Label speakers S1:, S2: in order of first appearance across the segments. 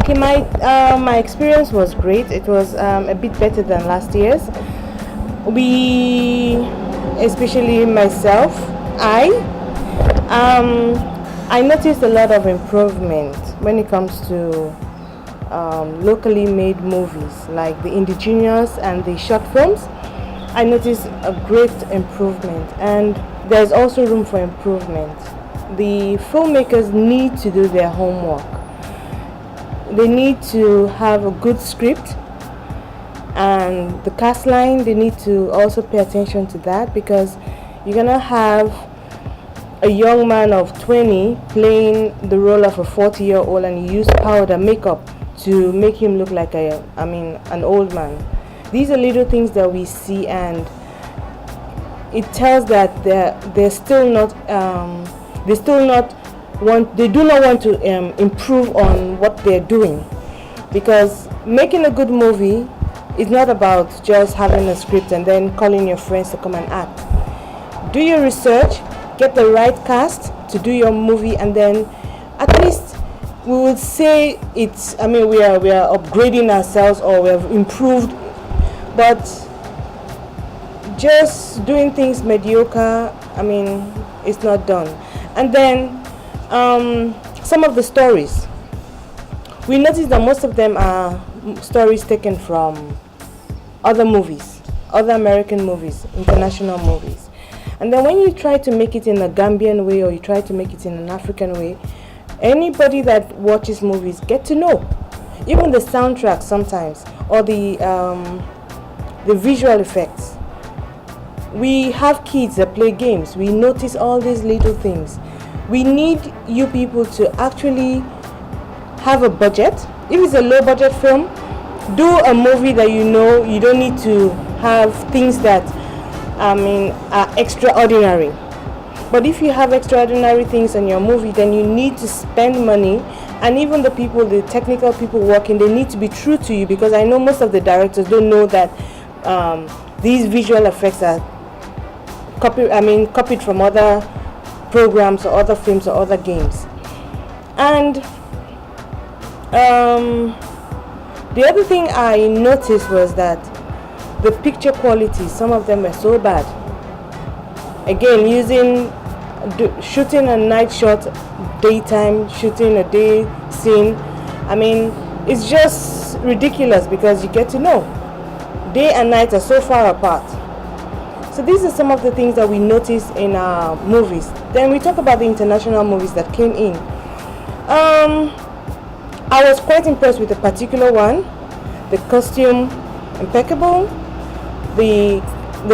S1: Okay, my experience was great. It was a bit better than last year's. We, especially myself, I um, I noticed a lot of improvement when it comes to locally made movies like the indigenous and the short films. I noticed a great improvement, and there's also room for improvement. The filmmakers need to do their homework. They need to have a good script, and the cast line, they need to also pay attention to that, because you're gonna have a young man of 20 playing the role of a 40-year-old, and you use powder makeup to make him look like an old man. These are little things that we see, and it tells that they're still not they do not want to improve on what they're doing, because making a good movie is not about just having a script and then calling your friends to come and act. Do your research, get the right cast to do your movie, and then at least we would say we are upgrading ourselves, or we have improved. But just doing things mediocre, it's not done. And then some of the stories, we notice that most of them are stories taken from other movies, other American movies, international movies. And then when you try to make it in a Gambian way, or you try to make it in an African way, anybody that watches movies get to know. Even the soundtrack sometimes, or the visual effects. We have kids that play games. We notice all these little things. We need you people to actually have a budget. If it's a low budget film, do a movie that you know you don't need to have things that are extraordinary. But if you have extraordinary things in your movie, then you need to spend money. And even the technical people working, they need to be true to you, because I know most of the directors don't know that these visual effects are copied from other programs or other films or other games. And the other thing I noticed was that the picture quality, some of them were so bad. Again, shooting a night shot, daytime, shooting a day scene, it's just ridiculous, because you get to know day and night are so far apart. So these are some of the things that we notice in our movies. Then we talk about the international movies that came in. I was quite impressed with a particular one. The costume, impeccable. The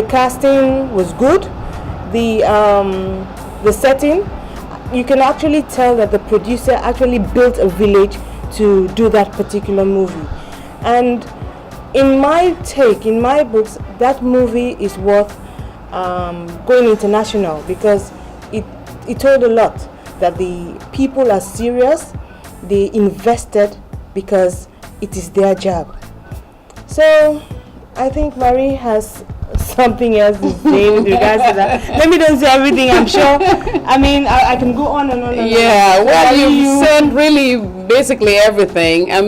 S1: casting was good. The setting, you can actually tell that the producer actually built a village to do that particular movie. And in my books, that movie is worth going international, because it told a lot that the people are serious, they invested, because it is their job. So I think Marie has something else to say with regards to that. Let me don't say everything, I'm sure. I can go on and on and on.
S2: Yeah, well, you've said really basically everything. I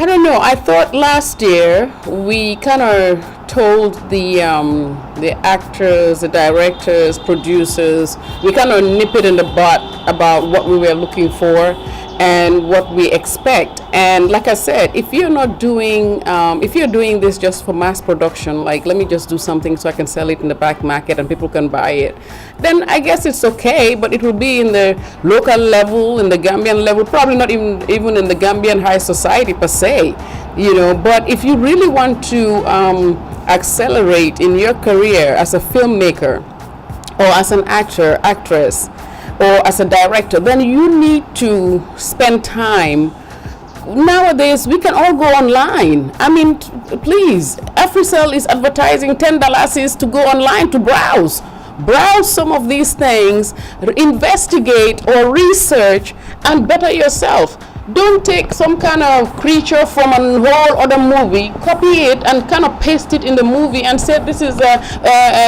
S2: don't know. I thought last year we kind of told the actors, the directors, producers, we kind of nip it in the butt about what we were looking for and what we expect. And like I said, if you're doing this just for mass production, like let me just do something so I can sell it in the back market and people can buy it, then I guess it's okay, but it will be in the local level, in the Gambian level, probably not even in the Gambian high society per se, but if you really want to accelerate in your career as a filmmaker or as an actor, actress, or as a director, then you need to spend time. Nowadays, we can all go online. Please, Africell is advertising $10 to go online to browse some of these things, investigate or research, and better yourself. Don't take some kind of creature from a whole other movie, copy it and kind of paste it in the movie and say this is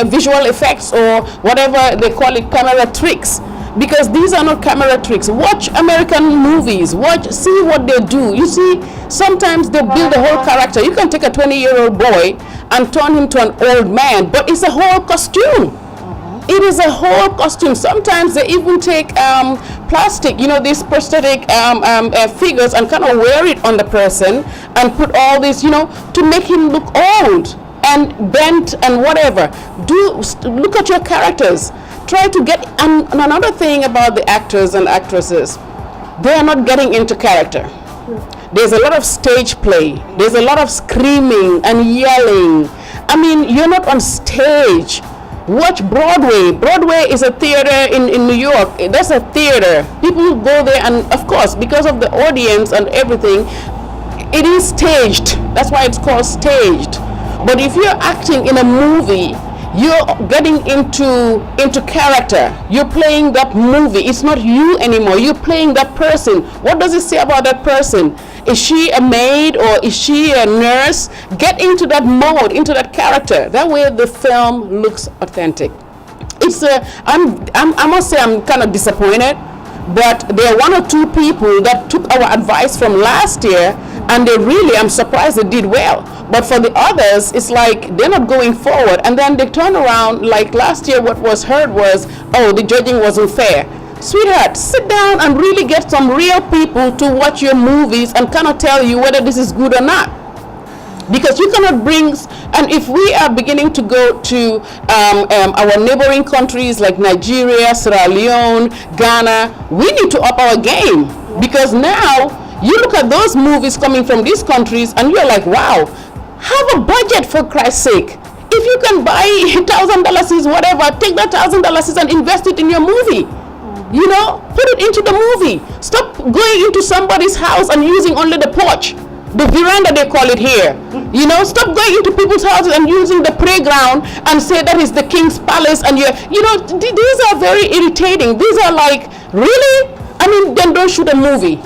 S2: visual effects or whatever they call it, camera tricks. because these are not camera tricks. Watch American movies. See what they do. You see, sometimes they build a whole character. You can take a 20-year-old boy and turn him to an old man, but it's a whole costume. It is a whole costume. Sometimes they even take plastic, these prosthetic figures, and kind of wear it on the person and put all this, to make him look old and bent and whatever. Look at your characters. Try to get, and another thing about the actors and actresses, they are not getting into character. There's a lot of stage play. There's a lot of screaming and yelling. I mean, you're not on stage. Watch Broadway. Broadway is a theater in New York. That's a theater. People go there, and of course, because of the audience and everything, it is staged. That's why it's called staged. But if you're acting in a movie, you're getting into character. You're playing that movie. It's not you anymore. You're playing that person. What does it say about that person? Is she a maid or is she a nurse? Get into that mode, into that character. That way the film looks authentic. I must say I'm kind of disappointed, but there are one or two people that took our advice from last year, and I'm surprised they did well. But for the others, it's like they're not going forward, and then they turn around. Like last year, what was heard was, oh, the judging wasn't fair. Sweetheart, sit down and really get some real people to watch your movies and kind of tell you whether this is good or not. Because you cannot bring, and if we are beginning to go to our neighboring countries like Nigeria, Sierra Leone, Ghana, we need to up our game. Because now you look at those movies coming from these countries and you're like, wow, have a budget for Christ's sake. If you can buy $1,000 is whatever, take that $1,000 and invest it in your movie. Put it into the movie. Stop going into somebody's house and using only the porch, the veranda they call it here. Stop going into people's houses and using the playground and say that is the king's palace. And these are very irritating. These are like, really? I mean, then don't shoot a movie,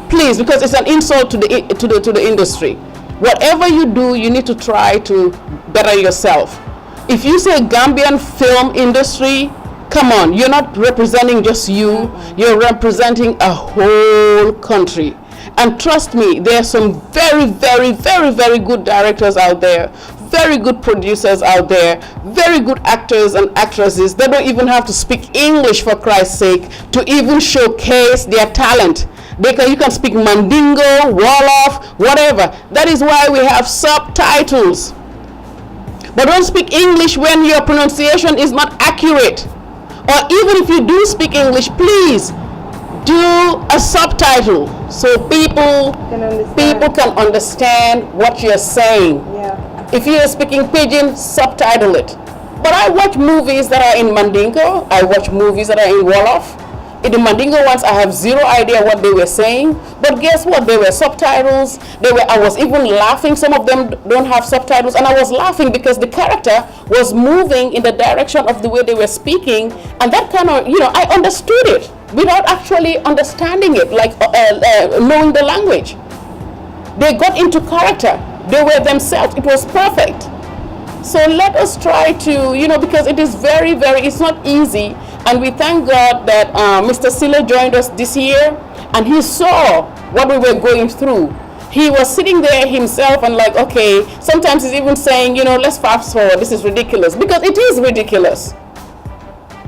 S2: please, because it's an insult to the industry. Whatever you do, you need to try to better yourself. If you say Gambian film industry, come on, you're not representing just you, you're representing a whole country. And trust me, there are some very, very, very, very good directors out there, very good producers out there, very good actors and actresses. They don't even have to speak English, for Christ's sake, to even showcase their talent. You can speak Mandingo, Wolof, whatever. That is why we have subtitles. But don't speak English when your pronunciation is not accurate. Or even if you do speak English, please do a subtitle so people can understand what you're saying.
S1: Yeah.
S2: If you're speaking Pidgin, subtitle it. But I watch movies that are in Mandingo. I watch movies that are in Wolof. In the Mandingo ones, I have zero idea what they were saying. But guess what? They were subtitles. I was even laughing. Some of them don't have subtitles. And I was laughing because the character was moving in the direction of the way they were speaking. And that kind of, I understood it without actually understanding it, like knowing the language. They got into character. They were themselves. It was perfect. So let us try to, because it is very, very, it's not easy. And we thank God that Mr. Sile joined us this year, and he saw what we were going through. He was sitting there himself and like, okay, sometimes he's even saying, let's fast forward, this is ridiculous. Because it is ridiculous.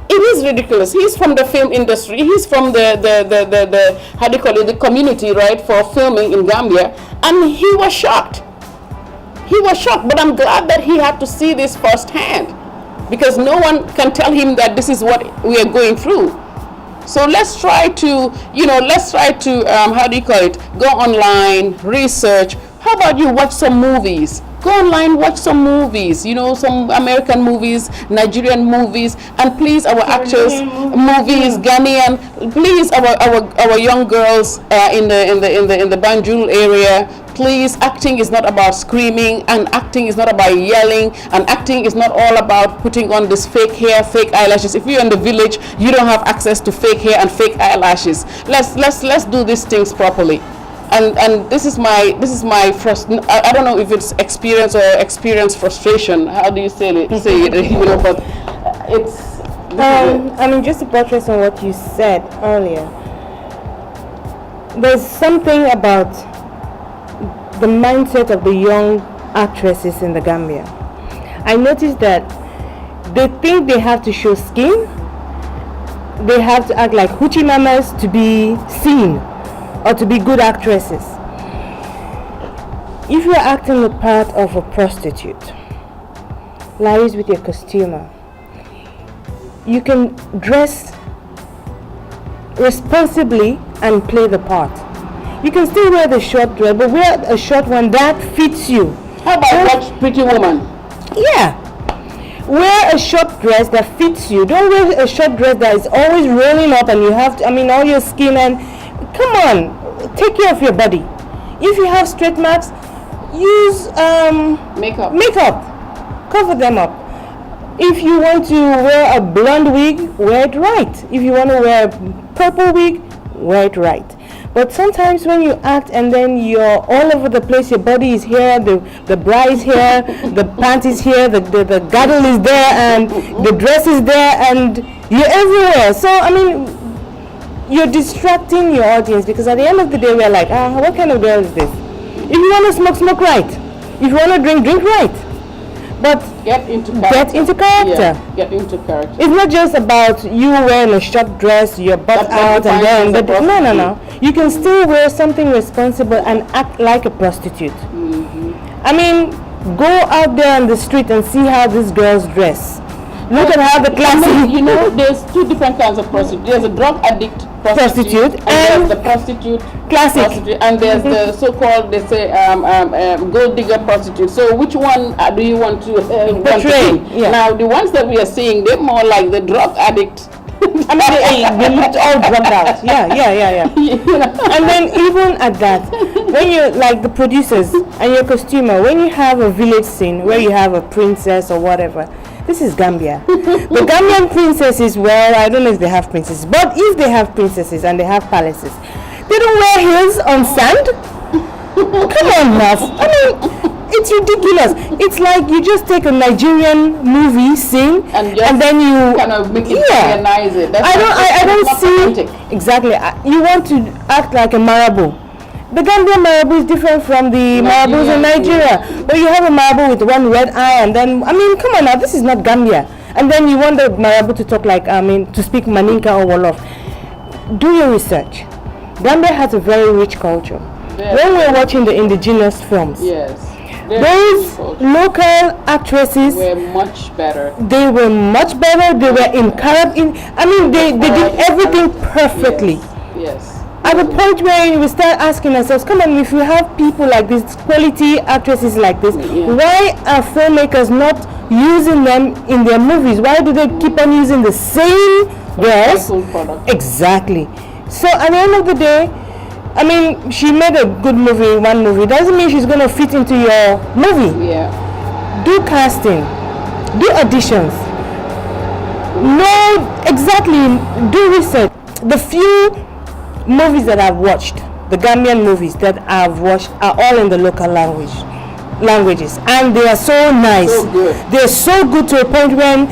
S2: It is ridiculous. He's from the film industry. He's from the how do you call it, the community, right, for filming in Gambia. And he was shocked. He was shocked, but I'm glad that he had to see this firsthand, because no one can tell him that this is what we are going through. So let's try to, how do you call it, go online, research. How about you watch some movies? Go online, watch some movies, some American movies, Nigerian movies, and please, our actors, movies, Ghanaian, please, our young girls in the Banjul area. Please, acting is not about screaming, and acting is not about yelling, and acting is not all about putting on this fake hair, fake eyelashes. If you're in the village, you don't have access to fake hair and fake eyelashes. Let's do these things properly. And this is my I don't know if it's experience or experience frustration. How do you say it? But
S1: I mean, just to buttress on what you said earlier, there's something about the mindset of the young actresses in the Gambia. I noticed that they think they have to show skin, they have to act like hoochie mamas to be seen or to be good actresses. If you're acting the part of a prostitute, lies with your costumer, you can dress responsibly and play the part. You can still wear the short dress, but wear a short one that fits you.
S2: How about watch Pretty Woman?
S1: Yeah. Wear a short dress that fits you. Don't wear a short dress that is always rolling up and you have to, all your skin and... Come on, take care of your body. If you have straight marks, use makeup. Cover them up. If you want to wear a blonde wig, wear it right. If you want to wear a purple wig, wear it right. But sometimes when you act and then you're all over the place, your body is here, the bra is here, the pant is here, the girdle is there, and the dress is there, and you're everywhere. So, you're distracting your audience, because at the end of the day, we're like, what kind of girl is this? If you want to smoke, smoke right. If you want to drink, drink right. But
S2: get into character. Yeah, get into character.
S1: It's not just about you wearing a short dress, your butt out, and then no. You can still wear something responsible and act like a prostitute. Go out there on the street and see how these girls dress. Look at how the classic.
S2: There's two different kinds of prostitute. There's a drug addict prostitute and there's the prostitute
S1: classic
S2: prostitute, and there's the so-called, they say, gold digger prostitute. So which one do you want to portray?
S1: Yeah.
S2: Now the ones that we are seeing, they're more like the drug addict.
S1: They looked all drugged out. Yeah. And then even at that, when you like the producers and your costumer, when you have a village scene where you have a princess or whatever, this is Gambia. The Gambian princesses, well, I don't know if they have princesses, but if they have princesses and they have palaces, they don't wear heels on sand. Come on, Muff. It's ridiculous. It's like you just take a Nigerian movie scene and then you
S2: kind of make it organize it.
S1: I don't see exactly. You want to act like a Marabu. The Gambian Marabu is different from the Marabus in Nigeria. But you have a Marabu with one red eye, and then come on now, this is not Gambia. And then you want the Marabu to talk like to speak Maninka or Wolof. Do your research. Gambia has a very rich culture. When we're watching the indigenous films, those local actresses
S2: were much better.
S1: They were much better. They were in character. They did everything perfectly.
S2: Yes.
S1: At the point where we start asking ourselves, come on, if we have people like this, quality actresses like this, why are filmmakers not using them in their movies? Why do they keep on using the same girls? Exactly. So at the end of the day, she made a good movie, one movie. Doesn't mean she's going to fit into your movie.
S2: Yeah.
S1: Do casting. Do auditions. Know exactly. Do research. The few movies that I've watched, the Gambian movies that I've watched, are all in the local languages, and they are so nice.
S2: So good.
S1: They're so good to a point when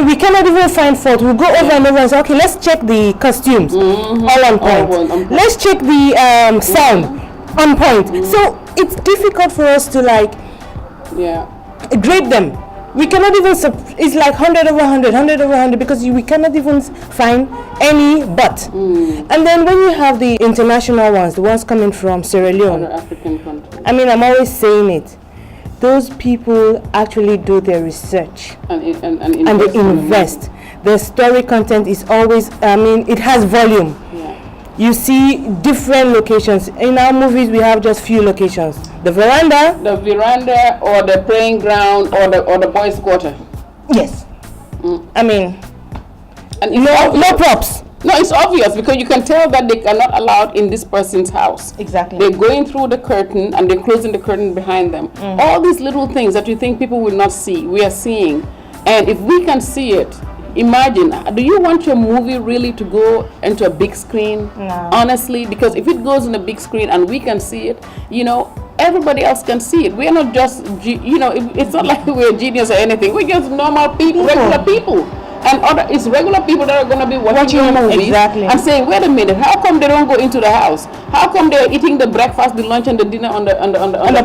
S1: we cannot even find fault. We'll go over and over and say, okay, let's check the costumes, all on point. Let's check the sound, on point. So it's difficult for us to grade them. We cannot even, it's like 100 over 100, 100 over 100, because we cannot even find any but. And then when you have the international ones, the ones coming from Sierra Leone,
S2: other African countries.
S1: I'm always saying it. Those people actually do their research and they invest. The story content is always, it has volume. You see different locations. In our movies, we have just few locations. The veranda,
S2: or the praying ground, or the boys' quarter.
S1: Yes.
S2: And
S1: no props.
S2: No, it's obvious, because you can tell that they are not allowed in this person's house.
S1: Exactly.
S2: They're going through the curtain and they're closing the curtain behind them. All these little things that you think people will not see, we are seeing. And if we can see it, imagine, do you want your movie really to go into a big screen?
S1: No.
S2: Honestly, because if it goes in a big screen and we can see it, everybody else can see it. We are not just, it's not like we're genius or anything. We're just normal people, regular people. and other it's regular people that are going to be watching your movies and saying, wait a minute, how come they don't go into the house? How come they're eating the breakfast, the lunch, and the dinner on the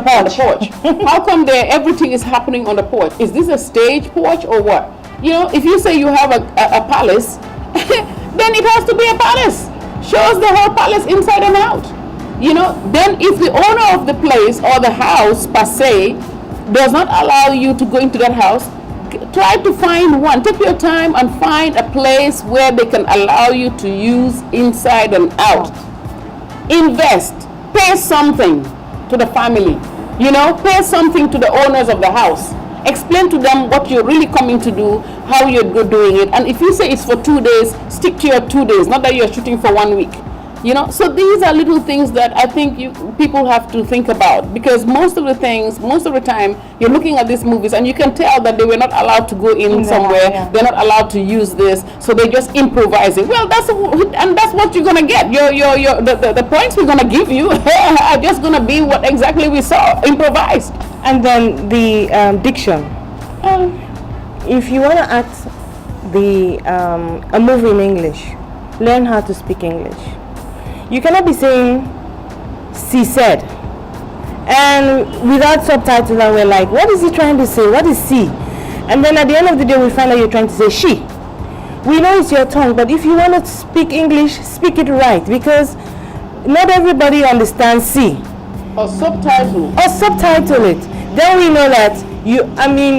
S2: porch? How come everything is happening on the porch? Is this a stage porch or what? You know, if you say you have a palace, then it has to be a palace. Show us the whole palace inside and out. You know, then if the owner of the place or the house per se does not allow you to go into that house, try to find one. Take your time and find a place where they can allow you to use inside and out. Invest. Pay something to the family. You know, pay something to the owners of the house. Explain to them what you're really coming to do, how you're doing it. And if you say it's for 2 days, stick to your 2 days, not that you're shooting for 1 week. You know, so these are little things that I think people have to think about, because most of the time, you're looking at these movies and you can tell that they were not allowed to go in somewhere. Yeah. They're not allowed to use this, so they just improvising. Well, that's what you're gonna get. The points we're gonna give you are just gonna be what exactly we saw improvised.
S1: And then the diction. If you want to act a movie in English, learn how to speak English. You cannot be saying "she said" and without subtitles, and we're like, what is he trying to say? What is "she"? And then at the end of the day, we find out you're trying to say "she." We know it's your tongue, but if you want to speak English, speak it right, because not everybody understands "she."
S2: Or subtitle.
S1: Or subtitle it. Then we know that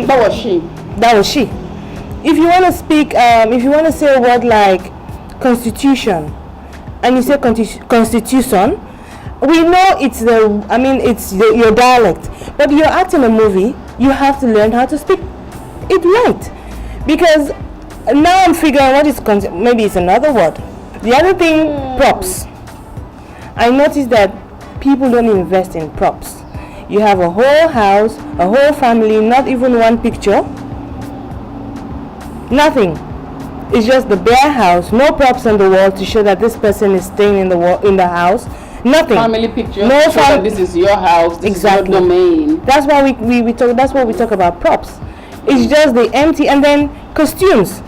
S1: that was she. That was she. If you want to speak, if you want to say a word like constitution, and you say constitution, we know it's your dialect. But you're acting a movie, you have to learn how to speak it right. Because now I'm figuring what is maybe it's another word. The other thing, props. I noticed that people don't invest in props. You have a whole house, a whole family, not even one picture. Nothing. It's just the bare house, no props on the wall to show that this person is staying in the house. Nothing.
S2: Family picture. No family. This is your house. This is your domain.
S1: That's why we talk. That's why we talk about props. It's just the empty, and then costumes.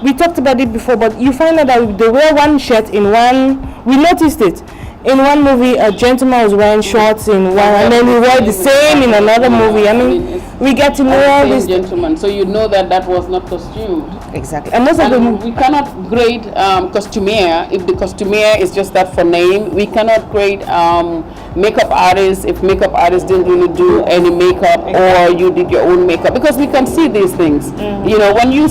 S1: We talked about it before, but you find out that they wear one shirt in one. We noticed it. In one movie, a gentleman was wearing shorts in one, and then he wore the same in another movie. I mean, we get to know all this.
S2: Gentleman, so you know that was not costumed.
S1: Exactly, and most of them.
S2: We cannot grade costumier if the costumier is just that for name. We cannot grade makeup artists if makeup artists didn't really do any makeup, or you did your own makeup, because we can see these things. You know, when you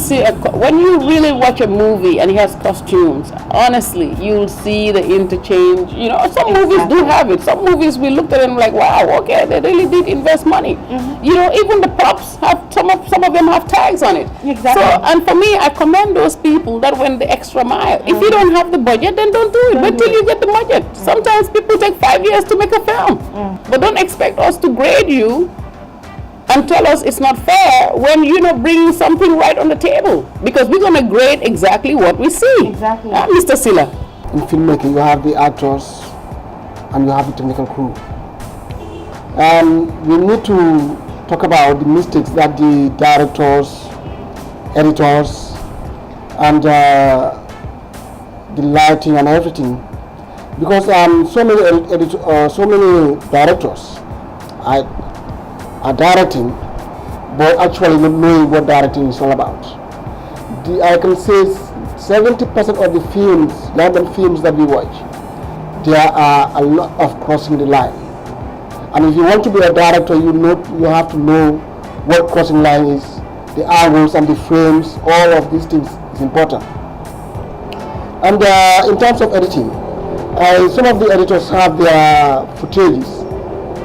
S2: really watch a movie and it has costumes, honestly, you'll see the interchange. You know, some movies do have it. Some movies we looked at them like, wow, okay, they really did invest money. You know, even the props have some of them have tags on it.
S1: Exactly.
S2: So, and for me, I commend those people that went the extra mile. If you don't have the budget, then don't do it. Wait till you get the budget. Sometimes people take 5 years to make a film, but don't expect us to grade you and tell us it's not fair when you're not bringing something right on the table, because we're going to grade exactly what we see.
S1: Exactly.
S2: Mr. Silla.
S3: In filmmaking, you have the actors and you have the technical crew. And we need to talk about the mistakes that the directors, editors, and the lighting and everything, because so many directors are directing, but actually not knowing what directing is all about. I can say 70% of the films, London films that we watch, there are a lot of crossing the line. And if you want to be a director, you have to know what crossing line is, the angles and the frames, all of these things is important. And in terms of editing, some of the editors have their footages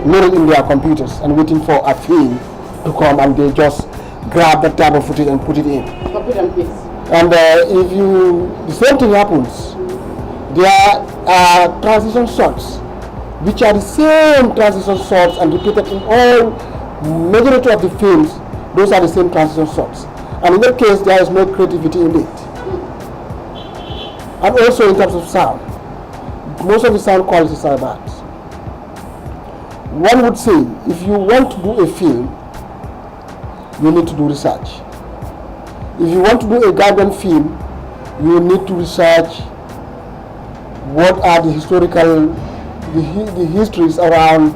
S3: loaded in their computers and waiting for a film to come, and they just grab that type of footage and put it in.
S2: Copy and paste.
S3: And the same thing happens. There are transition shots, which are the same transition shots and repeated in all majority of the films. Those are the same transition shots, and in that case, there is no creativity in it. And also in terms of sound, most of the sound qualities are bad. One would say, if you want to do a film, you need to do research. If you want to do a Gambian film, you need to research what are the historical, the histories around,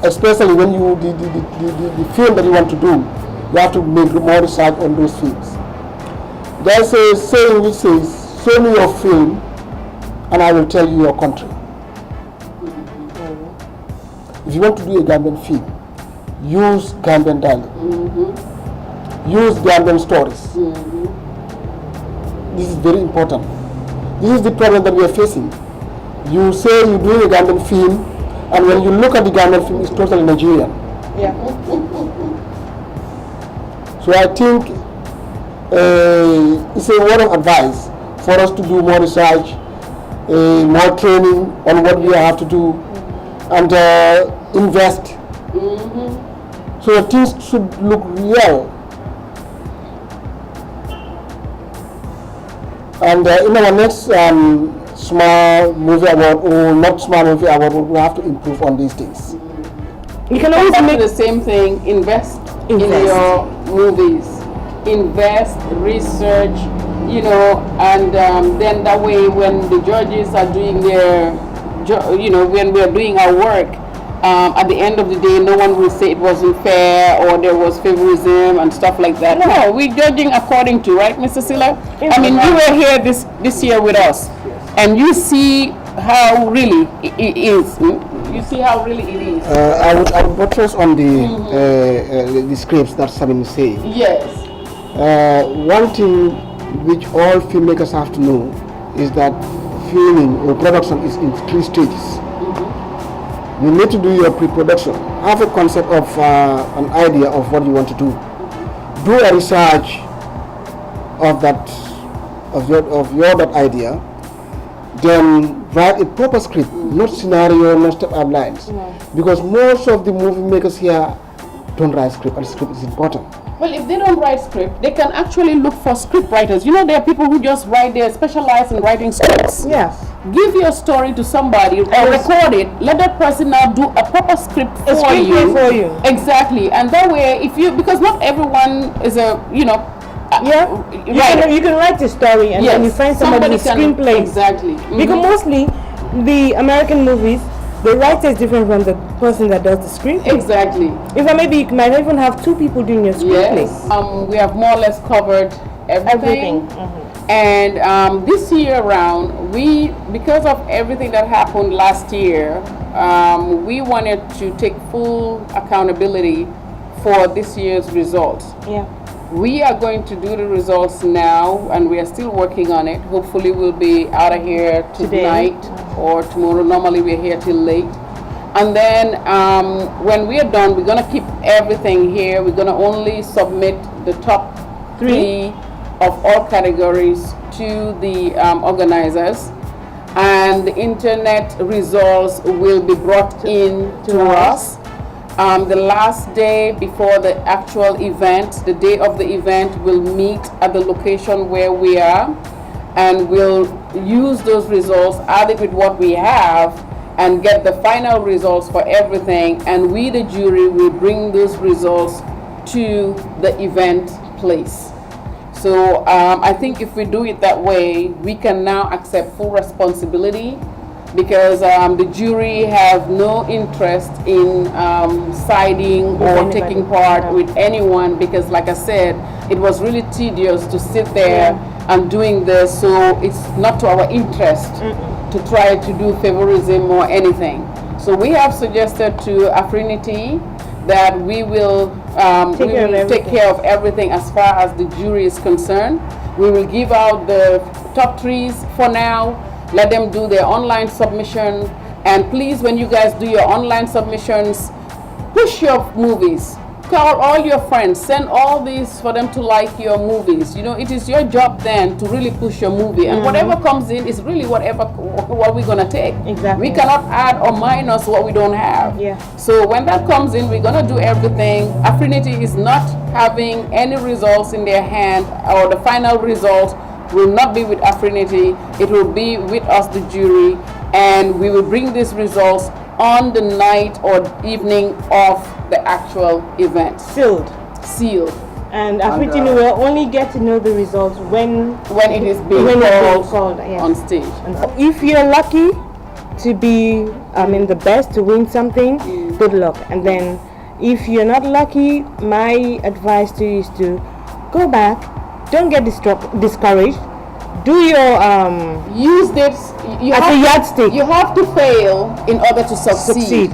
S3: especially when you the film that you want to do, you have to make more research on those films. There's a saying which says, "Show me your film, and I will tell you your country." If you want to do a Gambian film, use Gambian dialect, use Gambian stories. This is very important. This is the problem that we are facing. You say you're doing a Gambian film, and when you look at the Gambian film, it's totally Nigerian.
S1: Yeah.
S3: So I think it's a word of advice for us to do more research, more training on what we have to do, and invest. So that things should look real. And in our next small movie award, or not small movie award, we have to improve on these things.
S1: You can always
S2: Back to
S1: make
S2: the same thing. Invest in your movies. Invest, research, you know, and then that way when the judges are doing their, when we are doing our work, at the end of the day, no one will say it wasn't fair or there was favorism and stuff like that. No, we're judging according to, right, Mr. Silla? I mean, you were here this year with us, and you see how really it is. You see how really it is.
S3: I would buttress on the scripts that Sabine is saying.
S2: Yes.
S3: One thing which all filmmakers have to know is that filming or production is in 3 stages. You need to do your pre-production. Have a concept of an idea of what you want to do. Do a research of your that idea. Then write a proper script, not scenario, not step outlines. Because most of the movie makers here don't write script, and script is important.
S2: Well, if they don't write script, they can actually look for script writers. You know, there are people who just write, they specialize in writing scripts.
S1: Yes.
S2: Give your story to somebody or record it. Let that person now do a proper script for you.
S1: Exactly.
S2: And that way, because not everyone is a,
S1: you can write a story and then you find somebody with screenplay.
S2: Exactly.
S1: Because mostly the American movies, the writer is different from the person that does the screenplay.
S2: Exactly.
S1: In fact, maybe you might even have 2 people doing your screenplay.
S2: Yes. We have more or less covered everything. And this year around, because of everything that happened last year, we wanted to take full accountability for this year's results.
S1: Yeah.
S2: We are going to do the results now, and we are still working on it. Hopefully we'll be out of here tonight or tomorrow. Normally we're here till late. And then when we are done, we're going to keep everything here. We're going to only submit the top 3 of all categories to the organizers. And the internet results will be brought in to us. The last day before the actual event, the day of the event, we'll meet at the location where we are, and we'll use those results, add it with what we have, and get the final results for everything. And we, the jury, will bring those results to the event place. So I think if we do it that way, we can now accept full responsibility, because the jury have no interest in siding or taking part with anyone, because like I said, it was really tedious to sit there and doing this, so it's not to our interest to try to do favorism or anything. So we have suggested to Affinity that we will take care of everything as far as the jury is concerned. We will give out the top 3s for now. Let them do their online submission, and please, when you guys do your online submissions, push your movies. Call all your friends, send all these for them to like your movies. You know, it is your job then to really push your movie, and whatever comes in is really what we're gonna take.
S1: Exactly.
S2: We cannot add or minus what we don't have.
S1: Yeah.
S2: So when that comes in, we're gonna do everything. Affinity is not having any results in their hand, or the final result will not be with Affinity. It will be with us, the jury, and we will bring these results on the night or evening of the actual event.
S1: Sealed. And Affinity will only get to know the results when
S2: it is being
S1: when it's being
S2: called
S1: called, yes.
S2: on stage.
S1: And so if you're lucky to be, the best, to win something, good luck. And then if you're not lucky, my advice to you is to go back. Don't get discouraged. Do your
S2: Use this
S1: as a yardstick.
S2: You have to fail in order to succeed.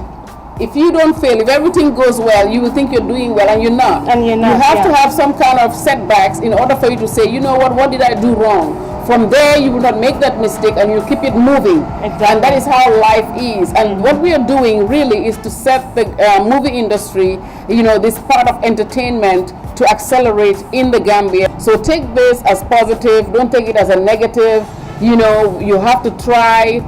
S2: If you don't fail, if everything goes well, you will think you're doing well, and you're not.
S1: And you're not,
S2: You have to
S1: yeah.
S2: have some kind of setbacks in order for you to say, you know what did I do wrong? From there, you will not make that mistake, and you keep it moving.
S1: Exactly.
S2: And that is how life is. And what we are doing really is to set the movie industry, this part of entertainment, to accelerate in the Gambia. So take this as positive. Don't take it as a negative. You have to try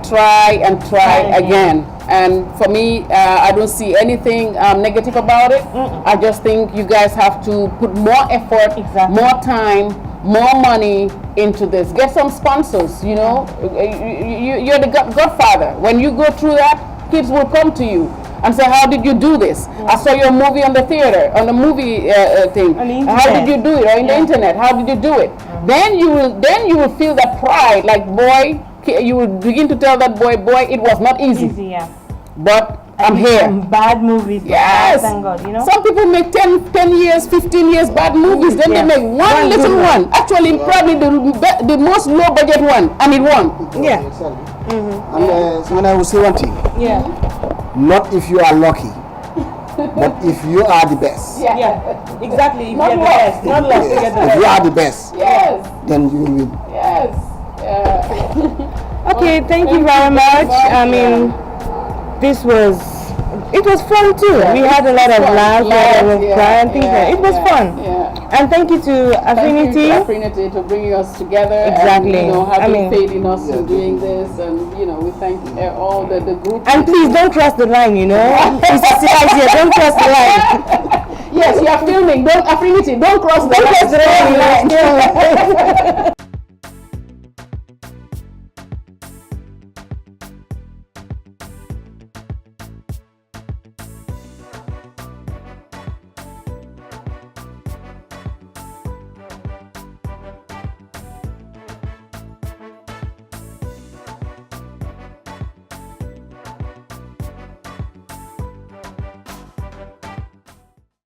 S2: again. And for me, I don't see anything negative about it. I just think you guys have to put more effort, more time, more money into this. Get some sponsors, You're the godfather. When you go through that, kids will come to you and say, how did you do this? I saw your movie on the theater, on the movie thing. How did you do it? Or in the internet, how did you do it? Then you will feel that pride, like, boy, you will begin to tell that boy, it was not easy.
S1: Yeah.
S2: But I'm here.
S1: Some bad movies.
S2: Yes.
S1: Thank God,
S2: Some people make 10 years, 15 years bad movies. Then they make one little one. Actually, probably the most low budget one, and it won.
S1: Yeah.
S3: And so when I will say one thing,
S1: Yeah.
S3: not if you are lucky, but if you are the best.
S1: Yeah. Exactly. If
S2: Not
S1: you're the
S2: luck.
S1: best. Not luck.
S3: Yes.
S1: You're the
S3: If
S1: best.
S3: you are the best,
S2: Yes.
S3: then you will win.
S2: Yes.
S1: Okay, thank you very much. I mean, it was fun too. We had a lot of laughs, and things. It was fun.
S2: Yeah.
S1: And thank you to Affinity.
S2: Thank you to Affinity to bringing us together.
S1: Exactly.
S2: And, having faith in us in doing this, and we thank all the group.
S1: And please don't cross the line, It's here. Don't cross the line.
S2: Yes, you are filming. Don't Affinity. Don't cross the
S1: Don't cross the
S2: line.
S1: line.